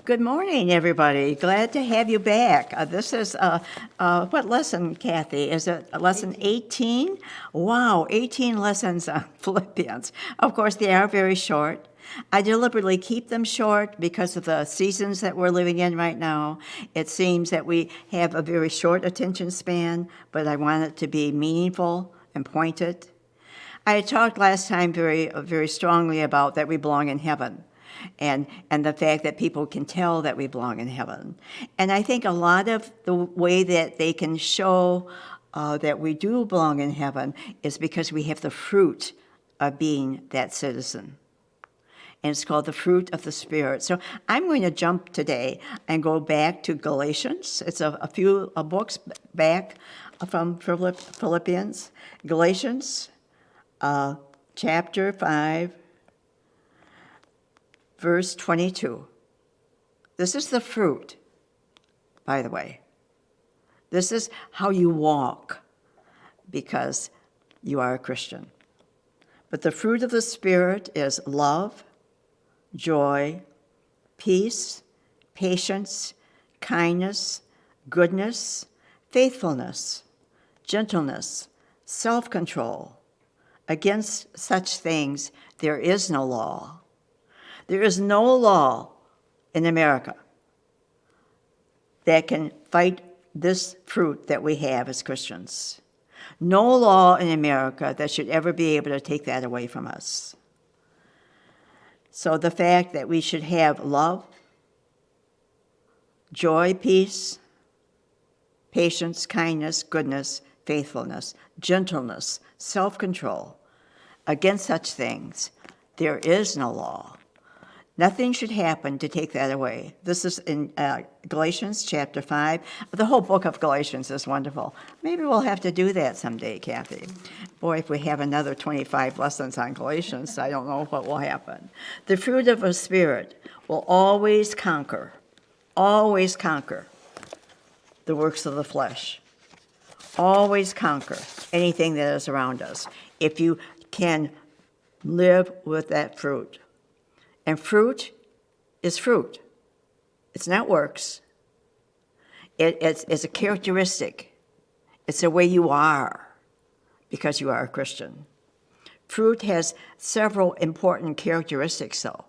Good morning, everybody. Glad to have you back. This is, what lesson, Kathy? Is it lesson 18? Wow, 18 lessons on Philippians. Of course, they are very short. I deliberately keep them short because of the seasons that we're living in right now. It seems that we have a very short attention span, but I want it to be meaningful and pointed. I talked last time very strongly about that we belong in heaven. And the fact that people can tell that we belong in heaven. And I think a lot of the way that they can show that we do belong in heaven is because we have the fruit of being that citizen. And it's called the fruit of the Spirit. So I'm going to jump today and go back to Galatians. It's a few books back from Philippians. Galatians chapter 5. Verse 22. This is the fruit, by the way. This is how you walk because you are a Christian. But the fruit of the Spirit is love, joy, peace, patience, kindness, goodness, faithfulness, gentleness, self-control. Against such things there is no law. There is no law in America that can fight this fruit that we have as Christians. No law in America that should ever be able to take that away from us. So the fact that we should have love, joy, peace, patience, kindness, goodness, faithfulness, gentleness, self-control, against such things there is no law. Nothing should happen to take that away. This is in Galatians chapter 5. The whole book of Galatians is wonderful. Maybe we'll have to do that someday, Kathy. Boy, if we have another 25 lessons on Galatians, I don't know what will happen. The fruit of the Spirit will always conquer the works of the flesh. Always conquer anything that is around us if you can live with that fruit. And fruit is fruit. It's not works. It's a characteristic. It's the way you are because you are a Christian. Fruit has several important characteristics, though.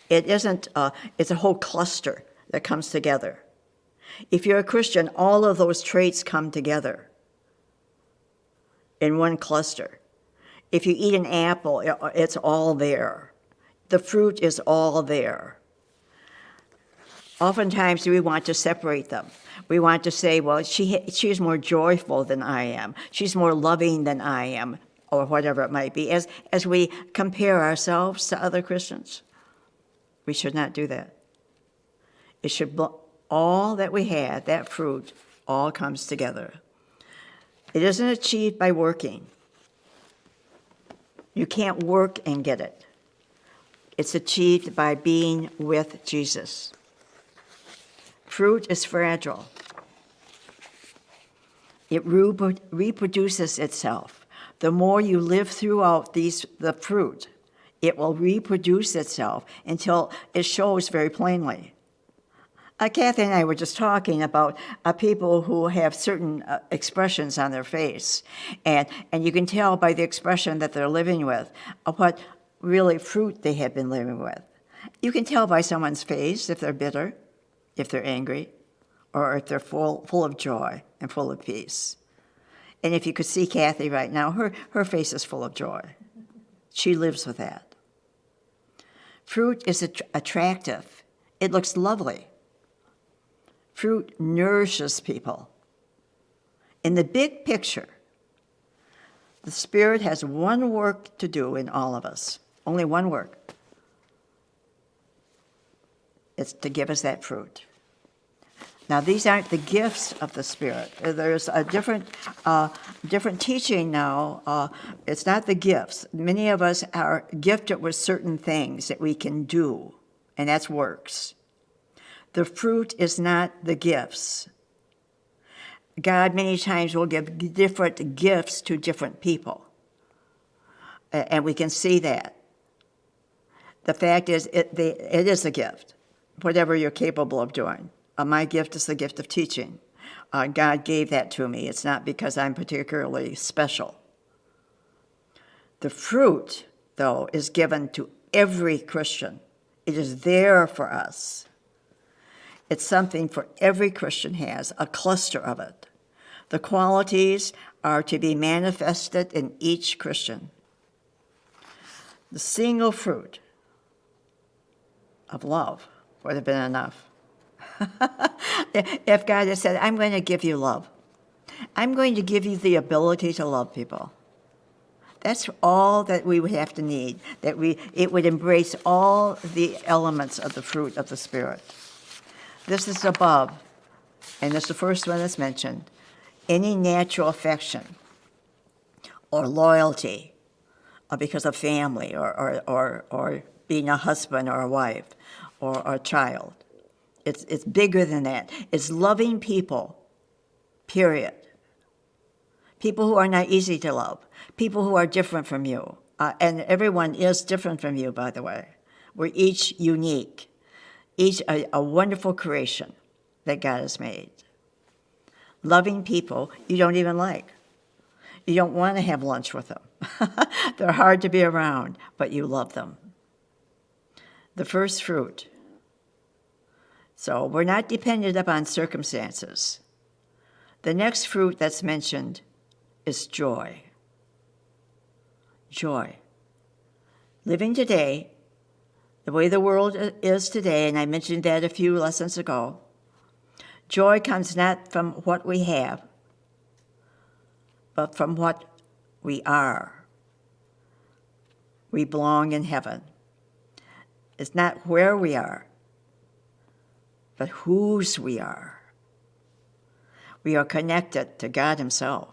It isn't, it's a whole cluster that comes together. If you're a Christian, all of those traits come together in one cluster. If you eat an apple, it's all there. The fruit is all there. Oftentimes we want to separate them. We want to say, well, she is more joyful than I am. She's more loving than I am, or whatever it might be. As we compare ourselves to other Christians, we should not do that. It should, all that we have, that fruit, all comes together. It isn't achieved by working. You can't work and get it. It's achieved by being with Jesus. Fruit is fragile. It reproduces itself. The more you live throughout the fruit, it will reproduce itself until it shows very plainly. Kathy and I were just talking about people who have certain expressions on their face, and you can tell by the expression that they're living with what really fruit they have been living with. You can tell by someone's face if they're bitter, if they're angry, or if they're full of joy and full of peace. And if you could see Kathy right now, her face is full of joy. She lives with that. Fruit is attractive. It looks lovely. Fruit nourishes people. In the big picture, the Spirit has one work to do in all of us. Only one work. It's to give us that fruit. Now, these aren't the gifts of the Spirit. There's a different teaching now. It's not the gifts. Many of us are gifted with certain things that we can do, and that's works. The fruit is not the gifts. God many times will give different gifts to different people, and we can see that. The fact is, it is a gift. whatever you're capable of doing. My gift is the gift of teaching. God gave that to me. It's not because I'm particularly special. The fruit, though, is given to every Christian. It is there for us. It's something for every Christian has, a cluster of it. The qualities are to be manifested in each Christian. The single fruit of love would have been enough. If God had said, I'm going to give you love. I'm going to give you the ability to love people. That's all that we would have to need, it would embrace all the elements of the fruit of the Spirit. This is above, and it's the first one that's mentioned, any natural affection or loyalty because of family or being a husband or a wife or a child. It's bigger than that. It's loving people, period. People who are not easy to love. People who are different from you. And everyone is different from you, by the way. We're each unique. Each a wonderful creation that God has made. Loving people you don't even like. You don't want to have lunch with them. They're hard to be around, but you love them. The first fruit. So we're not dependent upon circumstances. The next fruit that's mentioned is joy. Joy. Living today, the way the world is today, and I mentioned that a few lessons ago, joy comes not from what we have, but from what we are. We belong in heaven. It's not where we are, but whose we are. We are connected to God himself,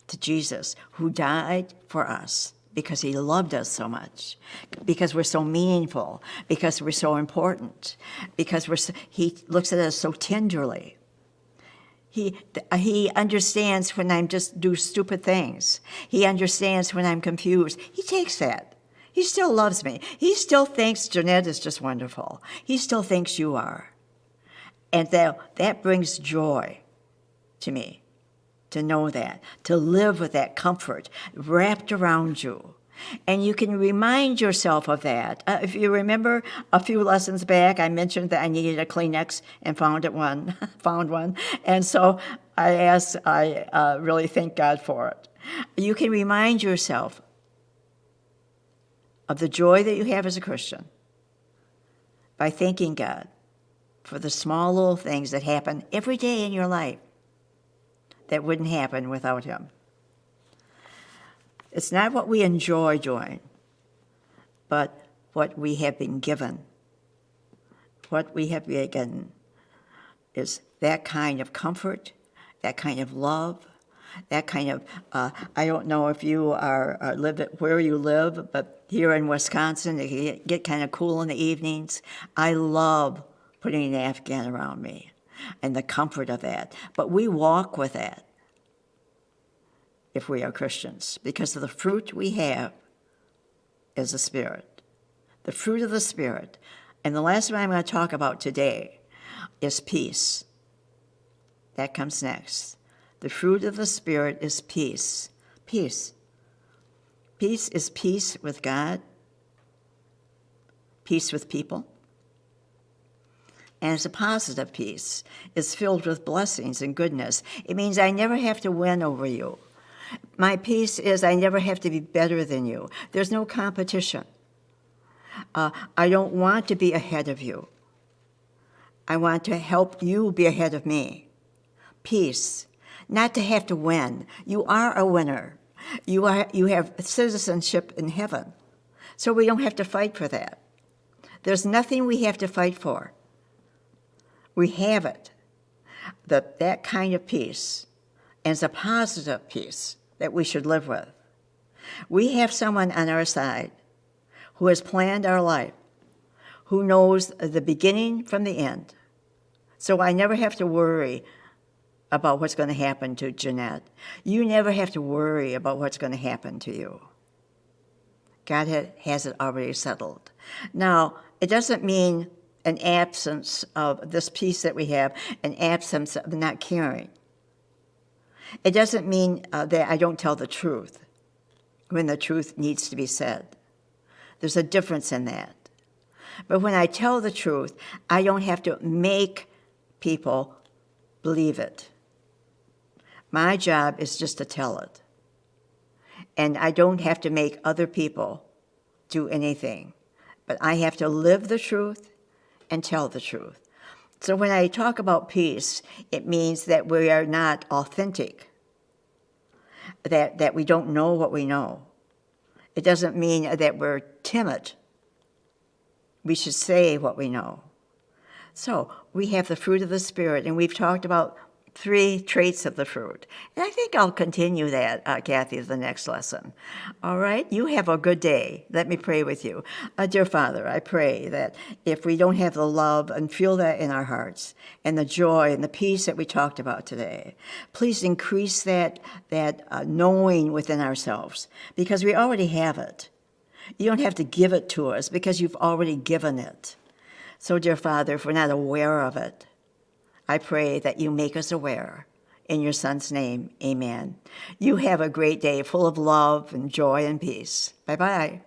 to Jesus, who died for us because he loved us so much, because we're so meaningful, because we're so important, because he looks at us so tenderly. He understands when I'm just do stupid things. He understands when I'm confused. He takes that. He still loves me. He still thinks Janette is just wonderful. He still thinks you are. And that brings joy to me, to know that, to live with that comfort wrapped around you. And you can remind yourself of that. If you remember a few lessons back, I mentioned that I needed a Kleenex and found one. And so I really thank God for it. You can remind yourself of the joy that you have as a Christian by thanking God for the small little things that happen every day in your life that wouldn't happen without him. It's not what we enjoy doing, but what we have been given. What we have been given is that kind of comfort, that kind of love, that kind of, I don't know if you live where you live, but here in Wisconsin, it get kind of cool in the evenings. I love putting an Afghan around me and the comfort of that. But we walk with that if we are Christians, because of the fruit we have is the Spirit. The fruit of the Spirit. And the last one I'm going to talk about today is peace. That comes next. The fruit of the Spirit is peace. Peace. Peace is peace with God, peace with people, and it's a positive peace. It's filled with blessings and goodness. It means I never have to win over you. My peace is I never have to be better than you. There's no competition. I don't want to be ahead of you. I want to help you be ahead of me. Peace. Not to have to win. You are a winner. You have citizenship in heaven. So we don't have to fight for that. There's nothing we have to fight for. We have it. That kind of peace. And it's a positive peace that we should live with. We have someone on our side who has planned our life, who knows the beginning from the end. So I never have to worry about what's going to happen to Janette. You never have to worry about what's going to happen to you. God has it already settled. Now, it doesn't mean an absence of this peace that we have, an absence of not caring. It doesn't mean that I don't tell the truth when the truth needs to be said. There's a difference in that. But when I tell the truth, I don't have to make people believe it. My job is just to tell it. And I don't have to make other people do anything. But I have to live the truth and tell the truth. So when I talk about peace, it means that we are not authentic, that we don't know what we know. It doesn't mean that we're timid. We should say what we know. So we have the fruit of the Spirit, and we've talked about 3 traits of the fruit. And I think I'll continue that, Kathy, the next lesson. All right? You have a good day. Let me pray with you. Dear Father, I pray that if we don't have the love and feel that in our hearts and the joy and the peace that we talked about today, please increase that knowing within ourselves, because we already have it. You don't have to give it to us because you've already given it. So, dear Father, if we're not aware of it, I pray that you make us aware. In your Son's name, amen. You have a great day full of love and joy and peace. Bye-bye.